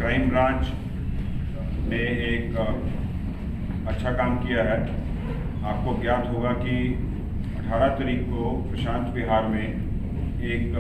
Crime branch ने एक अच्छा काम किया है। आपको ज्ञात होगा कि 18 तारीख को प्रशांत विहार में एक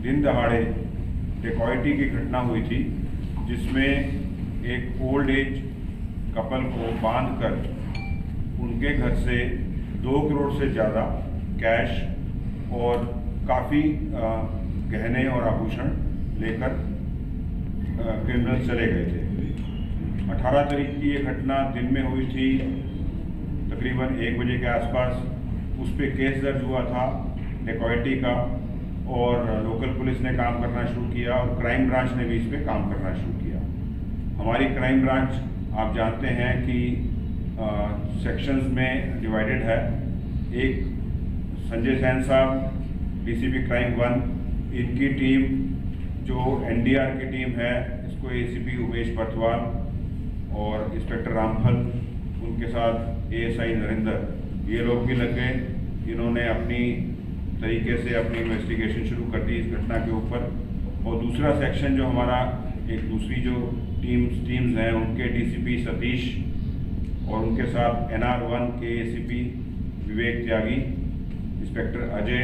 दिन दहाड़े डेकॉइटी की घटना हुई थी, जिसमें एक ओल्ड एज कपल को बांधकर उनके घर से 2 करोड़ से ज़्यादा कैश और काफ़ी गहने और आभूषण लेकर क्रिमिनल चले गए थे। 18 तारीख की ये घटना दिन में हुई थी, तकरीबन 1 बजे के आसपास। उस पर केस दर्ज हुआ था डेकॉइटी का, और लोकल पुलिस ने काम करना शुरू किया और क्राइम ब्रांच ने भी इस पर काम करना शुरू किया। हमारी क्राइम ब्रांच आप जानते हैं कि सेक्शंस में डिवाइडेड है। एक संजय सैन साहब, डीसीपी क्राइम 1, इनकी टीम जो एनडीआर की टीम है, इसको एसीपी उमेश बर्थवाल और इंस्पेक्टर रामफल, उनके साथ एएसआई नरेंद्र, ये लोग भी लग गए। इन्होंने अपनी तरीके से अपनी इन्वेस्टिगेशन शुरू कर दी इस घटना के ऊपर। और दूसरा सेक्शन जो हमारा, एक दूसरी जो टीम्स हैं, उनके डीसीपी सतीश और उनके साथ NR1 के एसीपी विवेक त्यागी, इंस्पेक्टर अजय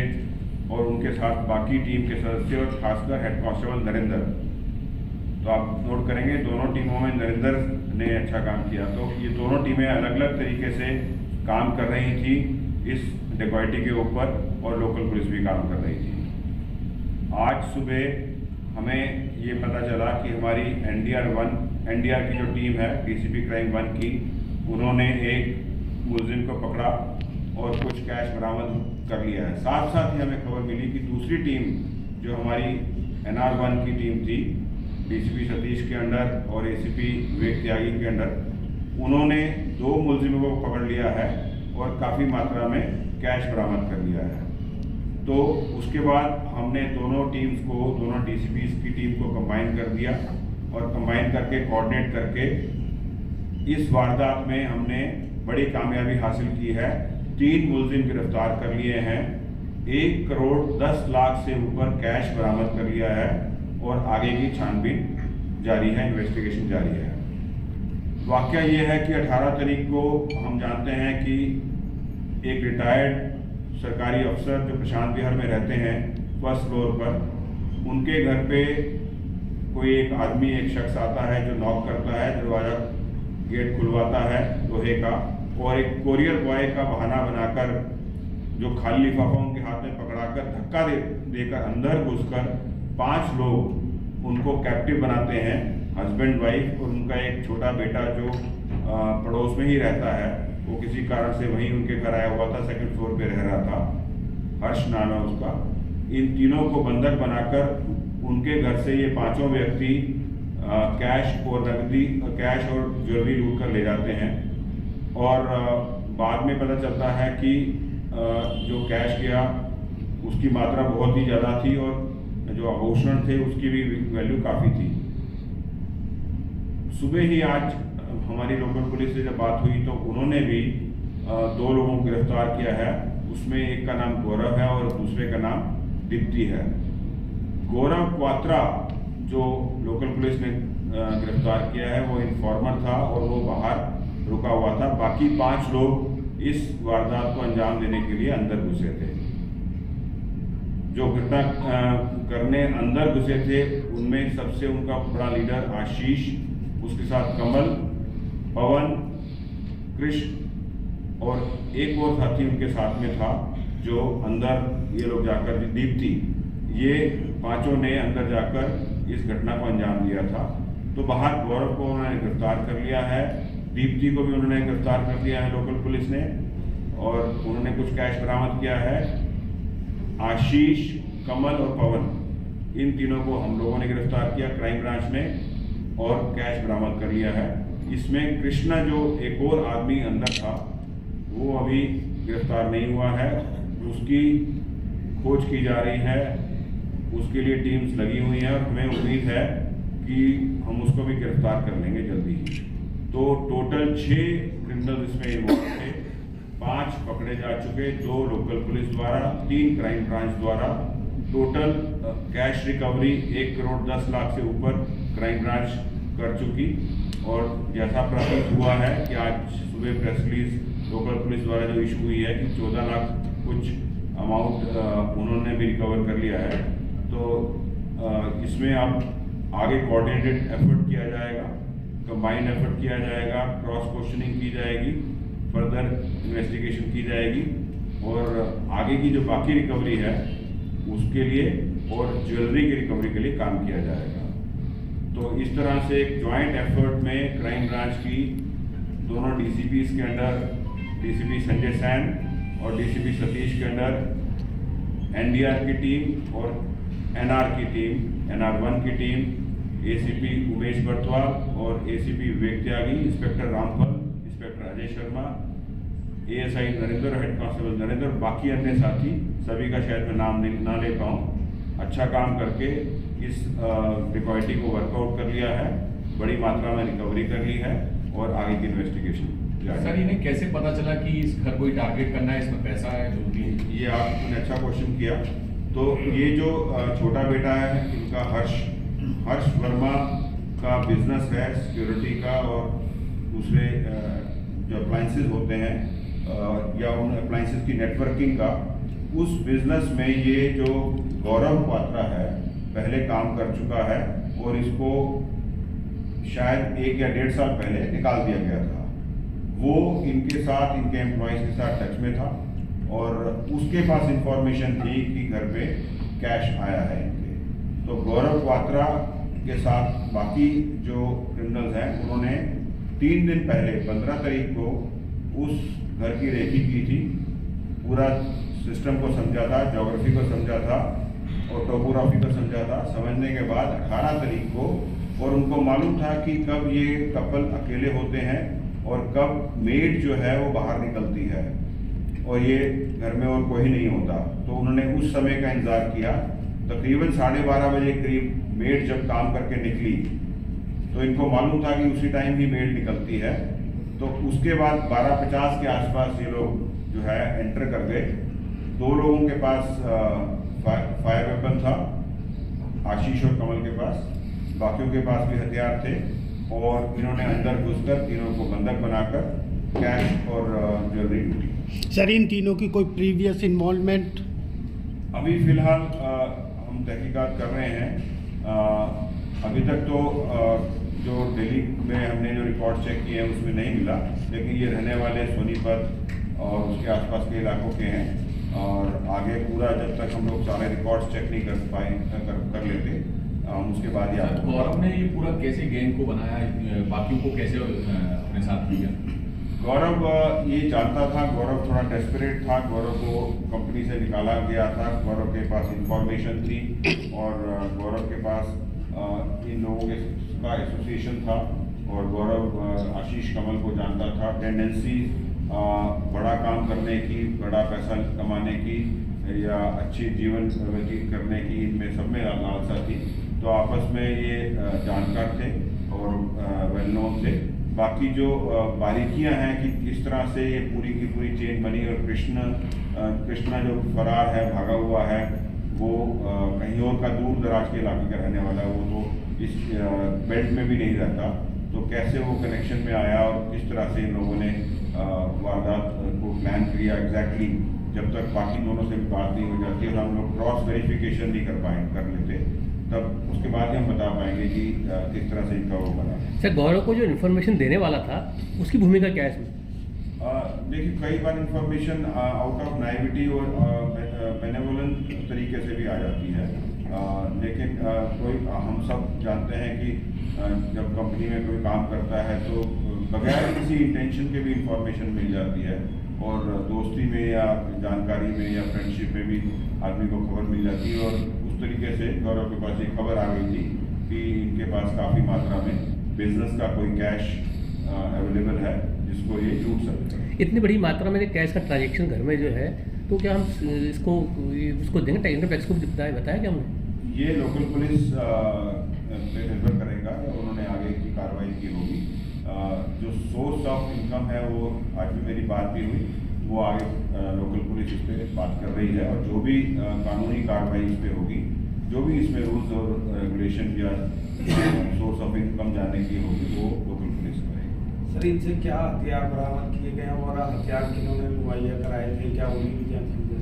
और उनके साथ बाकी टीम के सदस्य और खासकर हेड कांस्टेबल नरेंद्र। तो आप नोट करेंगे दोनों टीमों में नरेंद्र ने अच्छा काम किया। तो ये दोनों टीमें अलग अलग तरीके से काम कर रही थी इस डेकॉइटी के ऊपर, और लोकल पुलिस भी काम कर रही थी। आज सुबह हमें ये पता चला कि हमारी एनडीआर की जो टीम है डीसीपी क्राइम 1 की, उन्होंने एक मुलजिम को पकड़ा और कुछ कैश बरामद कर लिया है। साथ साथ ही हमें खबर मिली कि दूसरी टीम जो हमारी NR1 की टीम थी, डीसीपी सतीश के अंडर और एसीपी विवेक त्यागी के अंडर, उन्होंने 2 मुलजिमों को पकड़ लिया है और काफ़ी मात्रा में कैश बरामद कर लिया है। तो उसके बाद हमने दोनों टीम्स को, दोनों डीसीपीज की टीम को कंबाइन कर दिया, और कंबाइन करके कोऑर्डिनेट करके इस वारदात में हमने बड़ी कामयाबी हासिल की है। 3 मुलजिम गिरफ्तार कर लिए हैं, 1 करोड़ 10 लाख से ऊपर कैश बरामद कर लिया है, और आगे की छानबीन जारी है, इन्वेस्टिगेशन जारी है। वाकया ये है कि 18 तारीख को हम जानते हैं कि एक रिटायर्ड सरकारी अफसर जो प्रशांत विहार में रहते हैं फर्स्ट फ्लोर पर, उनके घर पे कोई एक आदमी, एक शख्स आता है जो नॉक करता है, दरवाज़ा गेट खुलवाता है लोहे का, और एक कोरियर बॉय का बहाना बनाकर जो खाली लिफाफा उनके हाथ में पकड़ाकर धक्का देकर अंदर घुसकर 5 लोग उनको कैप्टिव बनाते हैं, हस्बैंड वाइफ और उनका एक छोटा बेटा जो पड़ोस में ही रहता है। वो किसी कारण से वहीं उनके घर आया हुआ था, 2nd फ्लोर पे रह रहा था, हर्ष नाम है उसका। इन तीनों को बंधक बनाकर उनके घर से ये 5 व्यक्ति कैश और नकदी, कैश और ज्वेलरी लूट कर ले जाते हैं। और बाद में पता चलता है कि जो कैश गया उसकी मात्रा बहुत ही ज़्यादा थी, और जो आभूषण थे उसकी भी वैल्यू काफ़ी थी। सुबह ही आज हमारी लोकल पुलिस से जब बात हुई तो उन्होंने भी 2 लोगों को गिरफ्तार किया है। उसमें एक का नाम गौरव है और दूसरे का नाम दीप्ति है। गौरव क्वात्रा जो लोकल पुलिस ने गिरफ्तार किया है, वो इन्फॉर्मर था और वो बाहर रुका हुआ था। बाकी 5 लोग इस वारदात को अंजाम देने के लिए अंदर घुसे थे। जो घटना करने अंदर घुसे थे उनमें सबसे उनका बड़ा लीडर आशीष, उसके साथ कमल, पवन, कृष्ण और एक और साथी उनके साथ में था जो अंदर ये लोग जाकर, दीप्ति, ये 5 ने अंदर जाकर इस घटना को अंजाम दिया था। तो बाहर गौरव को उन्होंने गिरफ्तार कर लिया है, दीप्ति को भी उन्होंने गिरफ्तार कर लिया है लोकल पुलिस ने, और उन्होंने कुछ कैश बरामद किया है। आशीष, कमल और पवन, इन तीनों को हम लोगों ने गिरफ्तार किया क्राइम ब्रांच ने, और कैश बरामद कर लिया है। इसमें कृष्णा जो एक और आदमी अंदर था, वो अभी गिरफ्तार नहीं हुआ है, उसकी खोज की जा रही है, उसके लिए टीम्स लगी हुई हैं, और हमें उम्मीद है कि हम उसको भी गिरफ्तार कर लेंगे जल्दी ही। तो टोटल 6 क्रिमिनल इसमें इन्वॉल्व थे, 5 पकड़े जा चुके, 2 लोकल पुलिस द्वारा, 3 क्राइम ब्रांच द्वारा। Total cash recovery 1 crore 10 lakh से ऊपर क्राइम ब्रांच कर चुकी। और जैसा प्रतीत हुआ है कि आज सुबह प्रेस रिलीज लोकल पुलिस द्वारा जो इशू हुई है कि 14 लाख कुछ अमाउंट उन्होंने भी रिकवर कर लिया है। तो इसमें अब आगे कोऑर्डिनेटेड एफर्ट किया जाएगा, कंबाइंड एफर्ट किया जाएगा, क्रॉस क्वेश्चनिंग की जाएगी, फर्दर इन्वेस्टिगेशन की जाएगी और आगे की जो बाकी रिकवरी है उसके लिए और ज्वेलरी की रिकवरी के लिए काम किया जाएगा। तो इस तरह से एक जॉइंट एफर्ट में क्राइम ब्रांच की दोनों डीसीपीज के अंडर डीसीपी संजय सैन और डीसीपी सतीश के अंडर एनडीआर की टीम और एनआर की टीम, एनआर1 की टीम, एसीपी उमेश बर्तवाल और ACP Vivek Tyagi, inspector Ramphal, inspector Ajay Sharma, ASI Narendra, head constable Narendra, बाकी अन्य साथी सभी का शायद मैं नाम ना ले पाऊँ, अच्छा काम करके इस डिकॉइटी को वर्कआउट कर लिया है, बड़ी मात्रा में रिकवरी कर ली है और आगे की इन्वेस्टिगेशन। सर इन्हें कैसे पता चला कि इस घर को ही टारगेट करना है, इसमें पैसा है जो भी? ये आपने अच्छा क्वेश्चन किया। तो ये जो छोटा बेटा है इनका हर्ष वर्मा का बिजनेस है सिक्योरिटी का और दूसरे जो अप्लाइंसेस होते हैं या उन अप्लाइंसेस की नेटवर्किंग का, उस बिजनेस में ये जो गौरव पात्रा है पहले काम कर चुका है और इसको शायद 1 या 1.5 साल पहले निकाल दिया गया था। वो इनके साथ, इनके एम्प्लॉयज़ के साथ टच में था और उसके पास इंफॉर्मेशन थी कि घर पे कैश आया है इनके। तो गौरव पात्रा के साथ बाकी जो क्रिमिनल्स हैं उन्होंने 3 दिन पहले 15 तारीख को उस घर की रेकी की थी, पूरा सिस्टम को समझा था, ज्योग्राफी को समझा था और टोपोग्राफी को समझा था। समझने के बाद 18 तारीख को, और उनको मालूम था कि कब ये कपल अकेले होते हैं और कब मेड जो है वो बाहर निकलती है और ये घर में और कोई नहीं होता। तो उन्होंने उस समय का इंतज़ार किया। तकरीबन 12:30 बजे करीब मेड जब काम करके निकली तो इनको मालूम था कि उसी टाइम ही मेड निकलती है। तो उसके बाद 12:50 के आसपास ये लोग जो है एंटर कर गए। 2 लोगों के पास फायर वेपन था, आशीष और कमल के पास, बाकियों के पास भी हथियार थे और इन्होंने अंदर घुसकर तीनों को बंधक बनाकर कैश और ज्वेलरी लूटी। सर इन तीनों की कोई प्रीवियस इन्वॉल्वमेंट? अभी फिलहाल हम तहकीकात कर रहे हैं। अभी तक तो जो दिल्ली में हमने जो रिकॉर्ड चेक किए हैं उसमें नहीं मिला, लेकिन ये रहने वाले सोनीपत और उसके आसपास के इलाकों के हैं और आगे पूरा जब तक हम लोग सारे रिकॉर्ड्स चेक नहीं कर लेते उसके बाद ही आपको। गौरव ने ये पूरा कैसे गैंग को बनाया, बाकियों को कैसे अपने साथ लिया? गौरव ये जानता था, गौरव थोड़ा डेस्परेट था, गौरव को कंपनी से निकाला गया था, गौरव के पास इंफॉर्मेशन थी और गौरव के पास इन लोगों के का एसोसिएशन था और गौरव आशीष कमल को जानता था। टेंडेंसी बड़ा काम करने की, बड़ा पैसा कमाने की या अच्छी जीवन व्यतीत करने की इनमें सब में लालसा थी। तो आपस में ये जानकार थे और वेल नोन थे। बाकी जो बारीकियां हैं कि किस तरह से ये पूरी की पूरी चेन बनी और कृष्णा जो फरार है, भागा हुआ है, वो कहीं और का दूर दराज के इलाके का रहने वाला है, वो तो इस बेल्ट में भी नहीं रहता। तो कैसे वो कनेक्शन में आया और किस तरह से इन लोगों ने वारदात को प्लान किया एग्जैक्टली, जब तक बाकी दोनों से बात नहीं हो जाती और हम लोग क्रॉस वेरिफिकेशन नहीं कर लेते, तब उसके बाद ही हम बता पाएंगे कि किस तरह से इनका वो बना। सर गौरव को जो इन्फॉर्मेशन देने वाला था उसकी भूमिका क्या है इसमें? देखिए कई बार इन्फॉर्मेशन आउट ऑफ नाइविटी और बेनेवोलेंट तरीके से भी आ जाती है, लेकिन कोई हम सब जानते हैं कि जब कंपनी में कोई काम करता है तो बगैर किसी इंटेंशन के भी इंफॉर्मेशन मिल जाती है और दोस्ती में या जानकारी में या फ्रेंडशिप में भी आदमी को खबर मिल जाती है। और उस तरीके से गौरव के पास एक खबर आ गई थी कि इनके पास काफ़ी मात्रा में बिजनेस का कोई कैश अवेलेबल है जिसको ये लूट सकते हैं। इतनी बड़ी मात्रा में कैश का ट्रांजेक्शन घर में जो है, तो क्या हम उसको देंगे इनकम टैक्स को बताया क्या हमने? ये लोकल पुलिस पे निर्भर करेगा, उन्होंने आगे की कार्रवाई की होगी। जो सोर्स ऑफ इनकम है वो आज भी मेरी बात भी हुई, वो आगे लोकल पुलिस इस पर बात कर रही है और जो भी कानूनी कार्रवाई इस पर होगी, जो भी इसमें रूल्स और रेगुलेशन या सोर्स ऑफ इनकम जाने की होगी वो लोकल पुलिस करेगी। सर इनसे क्या हथियार बरामद किए गए और हथियार किन्होंने मुहैया कराए थे, क्या उनकी भी जानकारी है?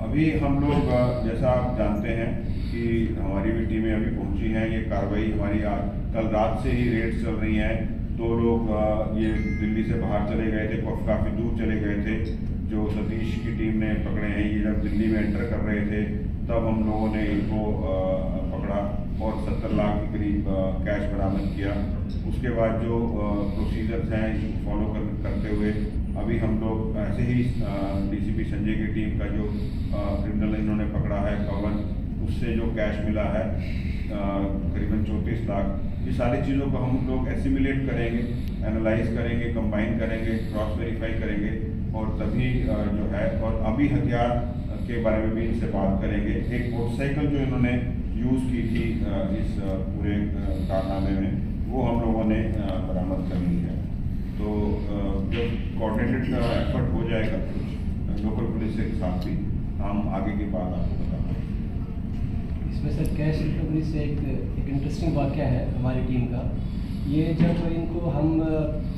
अभी हम लोग जैसा आप जानते हैं कि हमारी भी टीमें अभी पहुंची हैं। ये कार्रवाई हमारी कल रात से ही रेड चल रही है। 2 लोग ये दिल्ली से बाहर चले गए थे, काफ़ी दूर चले गए थे, जो सतीश की टीम ने पकड़े हैं। ये जब दिल्ली में एंटर कर रहे थे तब हम लोगों ने इनको पकड़ा और 70 लाख के करीब कैश बरामद किया। उसके बाद जो प्रोसीजर्स हैं इसको फॉलो करते हुए अभी हम लोग ऐसे ही डीसीपी संजय की टीम का जो क्रिमिनल इन्होंने पकड़ा है पवन, उससे जो कैश मिला है करीबन 34 लाख, ये सारी चीज़ों को हम लोग एसिमुलेट करेंगे, एनालाइज करेंगे, कंबाइन करेंगे, क्रॉस वेरीफाई करेंगे और तभी जो है, और अभी हथियार के बारे में भी इनसे बात करेंगे। एक मोटरसाइकिल जो इन्होंने यूज़ की थी इस पूरे कारनामे में, वो हम लोगों ने बरामद कर ली है। तो जब कोऑर्डिनेटेड एफर्ट हो जाएगा कुछ लोकल पुलिस के साथ भी, हम आगे की बात आपको बताएंगे। इसमें सर कैश रिकवरी से एक इंटरेस्टिंग वाक़या है हमारी टीम का। ये जब इनको हम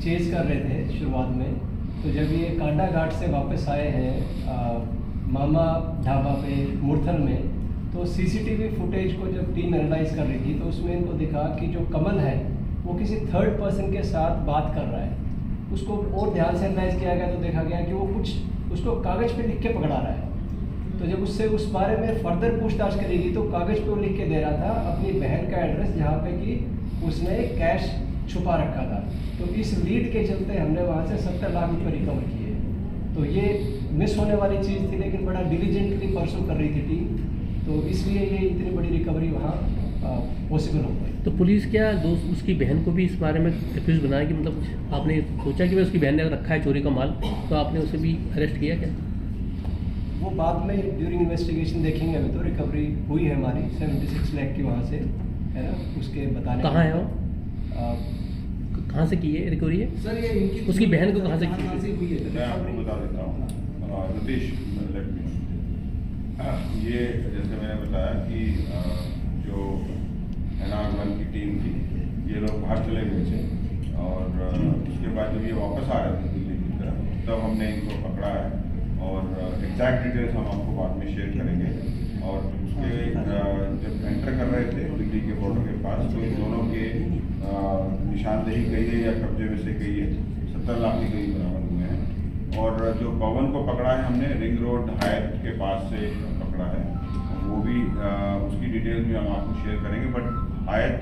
चेज़ कर रहे थे शुरुआत में, तो जब ये कांडा घाट से वापस आए हैं मामा ढाबा पे मुरथल में, तो सीसीटीवी फुटेज को जब टीम एनालाइज कर रही थी तो उसमें इनको दिखा कि जो कमल है वो किसी थर्ड पर्सन के साथ बात कर रहा है। उसको और ध्यान से एनालाइज किया गया तो देखा गया कि वो कुछ उसको कागज़ पे लिख के पकड़ा रहा है। तो जब उससे उस बारे में फर्दर पूछताछ करेगी तो कागज़ पे वो लिख के दे रहा था अपनी बहन का एड्रेस, जहाँ पे कि उसने कैश छुपा रखा था। तो इस लीड के चलते हमने वहाँ से 70 लाख रुपये रिकवर किए। तो ये मिस होने वाली चीज़ थी, लेकिन बड़ा डिलीजेंटली परसू कर रही थी टीम, तो इसलिए ये इतनी बड़ी रिकवरी वहाँ पॉसिबल हो गई। तो पुलिस क्या दोस्त उसकी बहन को भी इस बारे में एक्यूज बनाया कि मतलब कुछ आपने सोचा कि भाई उसकी बहन ने अगर रखा है चोरी का माल, तो आपने उसे भी अरेस्ट किया क्या? वो बाद में ड्यूरिंग इन्वेस्टिगेशन देखेंगे। अभी तो रिकवरी हुई है हमारी 76 लाख की वहाँ से, है ना, उसके बताने। कहाँ है वो? कहाँ से की है रिकवरी है? सर ये इनकी उसकी बहन को कहाँ से की? मैं आपको बता देता हूँ नीतीश, ये जैसे मैंने बताया कि जो NR1 की टीम थी, ये लोग बाहर चले गए थे और उसके बाद जब ये वापस आ रहे थे दिल्ली की तरफ, तब हमने इनको पकड़ा है और एग्जैक्ट डिटेल्स हम आपको बाद में शेयर करेंगे। और उसके जब एंटर कर रहे थे दिल्ली के बॉर्डर के पास, तो इन दोनों के निशानदेही कही है या कब्जे में से कही है 70 लाख के करीब बरामद हुए हैं। और जो पवन को पकड़ा है हमने रिंग रोड हायत के पास से पकड़ा है, वो भी उसकी डिटेल्स भी हम आपको शेयर करेंगे। बट हायत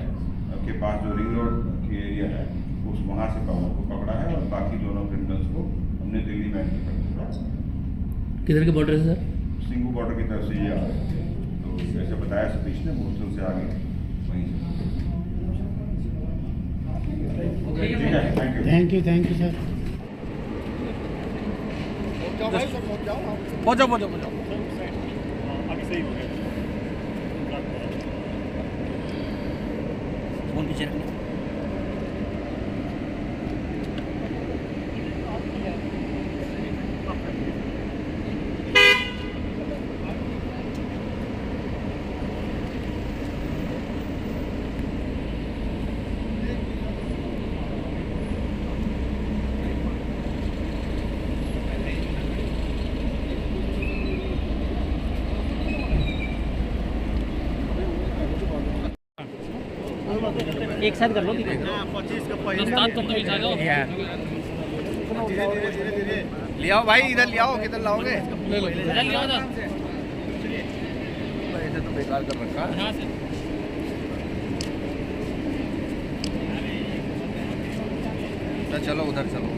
के पास जो रिंग रोड की एरिया है उस वहाँ से पवन को पकड़ा है और बाकी दोनों क्रिमिनल्स को हमने दिल्ली में एंटर कर दिया। किधर के बॉर्डर से सर? सिंगू बॉर्डर की तरफ से ये आ रहे थे, तो जैसे बताया सतीश ने, मुरथल से आगे वहीं से। ठीक है, thank you. Thank you sir. पहुंचो। फोन पीछे रखना। एक साथ कर लो। ले आओ भाई, इधर ले आओ, किधर लाओगे? ऐसे तो बेकार कर रखा। चलो उधर चलो।